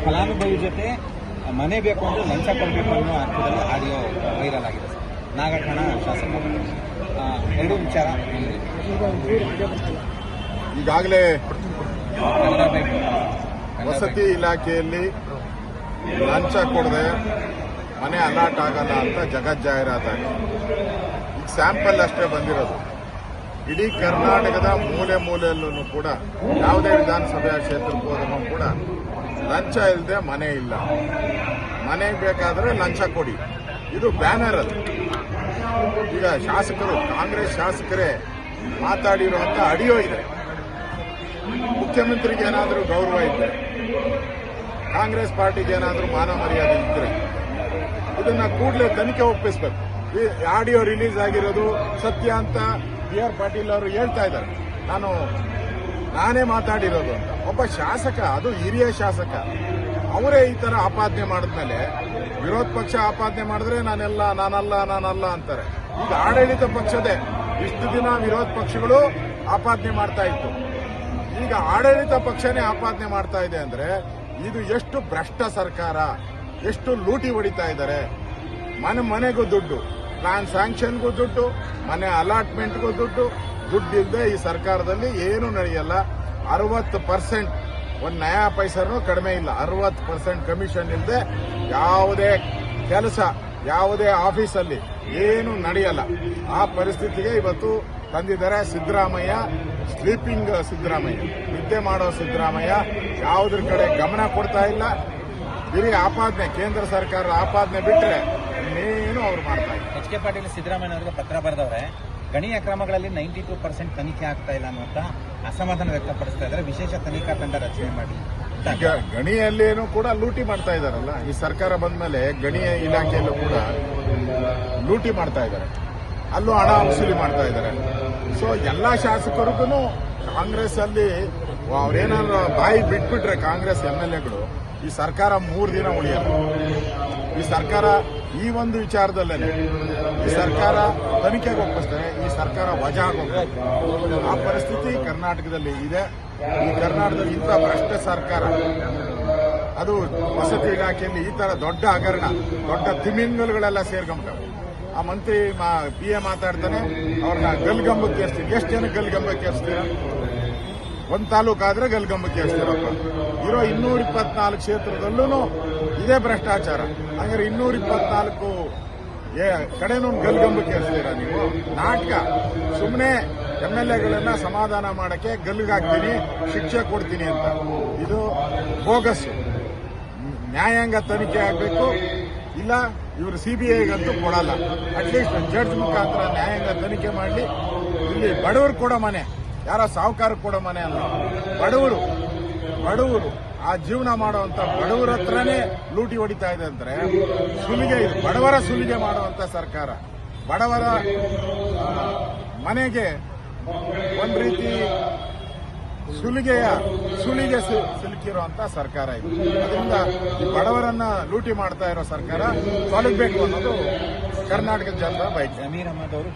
ಫಲಾನುಭವಿ ಜೊತೆ ಮನೆ ಬೇಕು ಅಂದ್ರೆ ಲಂಚ ಕೊಡಬೇಕು ಅನ್ನೋ ಅರ್ಥದಲ್ಲಿ ಆಡಿಯೋ ವೈರಲ್ ಆಗಿದೆ ಸರ್. ನಾಗಠಾಣ ಶಾಸಕರು ಎರಡೂ ವಿಚಾರ ಈಗಾಗಲೇ ವಸತಿ ಇಲಾಖೆಯಲ್ಲಿ ಲಂಚ ಕೊಡದೆ ಮನೆ ಅಲಾಟ್ ಆಗಲ್ಲ ಅಂತ ಜಗಜ್ಜಾಹೀರಾತಾಗಿದೆ. ಈಗ ಸ್ಯಾಂಪಲ್ ಅಷ್ಟೇ ಬಂದಿರೋದು. ಇಡೀ ಕರ್ನಾಟಕದ ಮೂಲೆ ಮೂಲೆಯಲ್ಲೂ ಕೂಡ ಯಾವುದೇ ವಿಧಾನಸಭೆಯ ಕ್ಷೇತ್ರಕ್ಕೆ ಹೋದ್ರೂ ಕೂಡ ಲಂಚ ಇಲ್ಲದೆ ಮನೆ ಇಲ್ಲ. ಮನೆ ಬೇಕಾದ್ರೆ ಲಂಚ ಕೊಡಿ, ಇದು ಬ್ಯಾನರ್ ಅದು. ಈಗ ಶಾಸಕರು, ಕಾಂಗ್ರೆಸ್ ಶಾಸಕರೇ ಮಾತಾಡಿರುವಂತ ಆಡಿಯೋ ಇದೆ. ಮುಖ್ಯಮಂತ್ರಿಗೆ ಏನಾದರೂ ಗೌರವ ಇದ್ದರೆ, ಕಾಂಗ್ರೆಸ್ ಪಾರ್ಟಿಗೆ ಏನಾದರೂ ಮಾನ ಮರ್ಯಾದೆ ಇದ್ದರೆ ಇದನ್ನ ಕೂಡಲೇ ತನಿಖೆ ಒಪ್ಪಿಸಬೇಕು. ಈ ಆಡಿಯೋ ರಿಲೀಸ್ ಆಗಿರೋದು ಸತ್ಯ ಅಂತ BR ಪಾಟೀಲ್ ಅವರು ಹೇಳ್ತಾ ಇದ್ದಾರೆ. ನಾನೇ ಮಾತಾಡಿರೋದು ಅಂತ. ಒಬ್ಬ ಶಾಸಕ, ಅದು ಹಿರಿಯ ಶಾಸಕ, ಅವರೇ ಈ ತರ ಆಪಾದನೆ ಮಾಡಿದ್ಮೇಲೆ ವಿರೋಧ ಪಕ್ಷ ಆಪಾದನೆ ಮಾಡಿದ್ರೆ ನಾನಲ್ಲ ಅಂತಾರೆ. ಈಗ ಆಡಳಿತ ಪಕ್ಷದೇ ಇಷ್ಟು ದಿನ ವಿರೋಧ ಪಕ್ಷಗಳು ಆಪಾದನೆ ಮಾಡ್ತಾ ಇತ್ತು. ಈಗ ಆಡಳಿತ ಪಕ್ಷನೇ ಆಪಾದನೆ ಮಾಡ್ತಾ ಇದೆ ಅಂದ್ರೆ ಇದು ಎಷ್ಟು ಭ್ರಷ್ಟ ಸರ್ಕಾರ, ಎಷ್ಟು ಲೂಟಿ ಹೊಡಿತಾ ಇದ್ದಾರೆ. ಮನೆಗೂ ದುಡ್ಡು, ಪ್ಲಾನ್ ಸ್ಯಾಂಕ್ಷನ್ಗೂ ದುಡ್ಡು, ಮನೆ ಅಲಾಟ್ಮೆಂಟ್ಗೂ ದುಡ್ಡು ಇಲ್ಲದೆ ಈ ಸರ್ಕಾರದಲ್ಲಿ ಏನೂ ನಡೆಯಲ್ಲ. 60% ಒಂದು ನಯಾ ಪೈಸನೂ ಕಡಿಮೆ ಇಲ್ಲ. 60% ಕಮಿಷನ್ ಇಲ್ಲದೆ ಯಾವುದೇ ಕೆಲಸ, ಯಾವುದೇ ಆಫೀಸಲ್ಲಿ ಏನು ನಡೆಯಲ್ಲ. ಆ ಪರಿಸ್ಥಿತಿಗೆ ಇವತ್ತು ತಂದಿದ್ದಾರೆ ಸಿದ್ದರಾಮಯ್ಯ. ಸ್ಲೀಪಿಂಗ್ ಸಿದ್ದರಾಮಯ್ಯ, ನಿದ್ದೆ ಮಾಡೋ ಸಿದ್ದರಾಮಯ್ಯ. ಯಾವುದ್ರ ಕಡೆ ಗಮನ ಕೊಡ್ತಾ ಇಲ್ಲ. ಬರೀ ಆಪಾದನೆ, ಕೇಂದ್ರ ಸರ್ಕಾರದ ಆಪಾದನೆ ಬಿಟ್ಟರೆ ಇನ್ನೇನು ಅವ್ರು ಮಾಡ್ತಾ ಇಲ್ಲ. HK ಪಾಟೀಲ್ ಸಿದ್ದರಾಮಯ್ಯ ಅವರಿಗೆ ಪತ್ರ ಬರೆದವ್ರೆ. ಗಣಿ ಅಕ್ರಮಗಳಲ್ಲಿ 92% ತನಿಖೆ ಆಗ್ತಾ ಇಲ್ಲ ಅನ್ನುವಂತ ಅಸಮಾಧಾನ ವ್ಯಕ್ತಪಡಿಸ್ತಾ ಇದ್ದಾರೆ. ವಿಶೇಷ ತನಿಖಾ ತಂಡ ರಚನೆ ಮಾಡಿ. ಈಗ ಗಣಿಯಲ್ಲೇನೂ ಕೂಡ ಲೂಟಿ ಮಾಡ್ತಾ ಇದಾರಲ್ಲ. ಈ ಸರ್ಕಾರ ಬಂದ ಮೇಲೆ ಗಣಿ ಇಲಾಖೆಯಲ್ಲೂ ಕೂಡ ಲೂಟಿ ಮಾಡ್ತಾ ಇದ್ದಾರೆ. ಅಲ್ಲೂ ಹಣ ವಸೂಲಿ ಮಾಡ್ತಾ ಇದ್ದಾರೆ. ಸೊ ಎಲ್ಲಾ ಶಾಸಕರಿಗೂ ಕಾಂಗ್ರೆಸ್ ಅಲ್ಲಿ ಅವ್ರೇನಾದ್ರು ಬಾಯಿ ಬಿಟ್ಬಿಟ್ರೆ ಕಾಂಗ್ರೆಸ್ MLAಗಳು ಈ ಸರ್ಕಾರ 3 ದಿನ ಉಳಿಯಲ್ಲ. ಈ ಸರ್ಕಾರ ಈ ಒಂದು ವಿಚಾರದಲ್ಲೇ ಈ ಸರ್ಕಾರ ತನಿಖೆಗೆ ಒಪ್ಪಿಸ್ತಾರೆ, ಈ ಸರ್ಕಾರ ವಜಾ ಆಗೋಗ್ತದೆ. ಆ ಪರಿಸ್ಥಿತಿ ಕರ್ನಾಟಕದಲ್ಲಿ ಇದೆ. ಈ ಕರ್ನಾಟಕದಲ್ಲಿ ಇಂಥ ಭ್ರಷ್ಟ ಸರ್ಕಾರ, ಅದು ವಸತಿ ಇಲಾಖೆಯಲ್ಲಿ ಈ ತರ ದೊಡ್ಡ ಹಗರಣ, ದೊಡ್ಡ ತಿಮಿಂಗಲುಗಳೆಲ್ಲ ಸೇರ್ಕೊಂಡ್ಬಿಟ್ಟವು. ಆ ಮಂತ್ರಿ PA ಮಾತಾಡ್ತಾನೆ, ಅವ್ರನ್ನ ಗಲ್ಗಂಬಕ್ಕೆ ಏರಿಸ್ತೀವಿ. ಎಷ್ಟು ಜನ ಗಲ್ಗಂಬಕ್ಕೆ ಏರಿಸ್ತೀರ? ಒಂದು ತಾಲೂಕಾದ್ರೆ ಗಲ್ಗಂಬಕ್ಕೆ ಏರಿಸ್ತೀರಪ್ಪ. ಇರೋ 224 ಕ್ಷೇತ್ರದಲ್ಲೂ ಇದೇ ಭ್ರಷ್ಟಾಚಾರ. ಹಾಗಾದ್ರೆ 224 ಕಡೆನೂ ಗಲ್ಗಂಬಕ್ಕೆ ಏರಿಸ್ತೀರಾ ನೀವು? ನಾಟಕ. ಸುಮ್ಮನೆ MLAಗಳನ್ನ ಸಮಾಧಾನ ಮಾಡಕ್ಕೆ ಗಲ್ಗಾಗ್ತೀನಿ, ಶಿಕ್ಷೆ ಕೊಡ್ತೀನಿ ಅಂತ. ಇದು ಬೋಗಸ್. ನ್ಯಾಯಾಂಗ ತನಿಖೆ ಆಗಬೇಕು. ಇಲ್ಲ ಇವರು CBIಗಂತೂ ಕೊಡಲ್ಲ. ಅಟ್ಲೀಸ್ಟ್ ಜಡ್ಜ್ ಮುಖಾಂತರ ನ್ಯಾಯಾಂಗ ತನಿಖೆ ಮಾಡಲಿ. ಇಲ್ಲಿ ಬಡವರು ಕೊಡೋ ಮನೆ, ಯಾರೋ ಸಾಹುಕಾರ ಕೊಡೋ ಮನೆ ಅಲ್ಲ. ಬಡವರು ಆ ಜೀವನ ಮಾಡುವಂತ ಬಡವರ ಹತ್ರನೇ ಲೂಟಿ ಹೊಡಿತಾ ಇದೆ ಅಂದ್ರೆ ಸುಲಿಗೆ, ಇದು ಬಡವರ ಸುಲಿಗೆ ಮಾಡುವಂತ ಸರ್ಕಾರ. ಬಡವರ ಮನೆಗೆ ಒಂದ್ ರೀತಿ ಸುಲಿಗೆ ಸಿಲುಕಿರುವಂತ ಸರ್ಕಾರ ಇದು. ಅದರಿಂದ ಈ ಬಡವರನ್ನ ಲೂಟಿ ಮಾಡ್ತಾ ಇರೋ ಸರ್ಕಾರ ತೊಲಗಬೇಕು ಅನ್ನೋದು ಕರ್ನಾಟಕದ ಜನರ ಬಯಕೆ. ಜಮೀರ್ ಅಹಮದ್ ಅವರು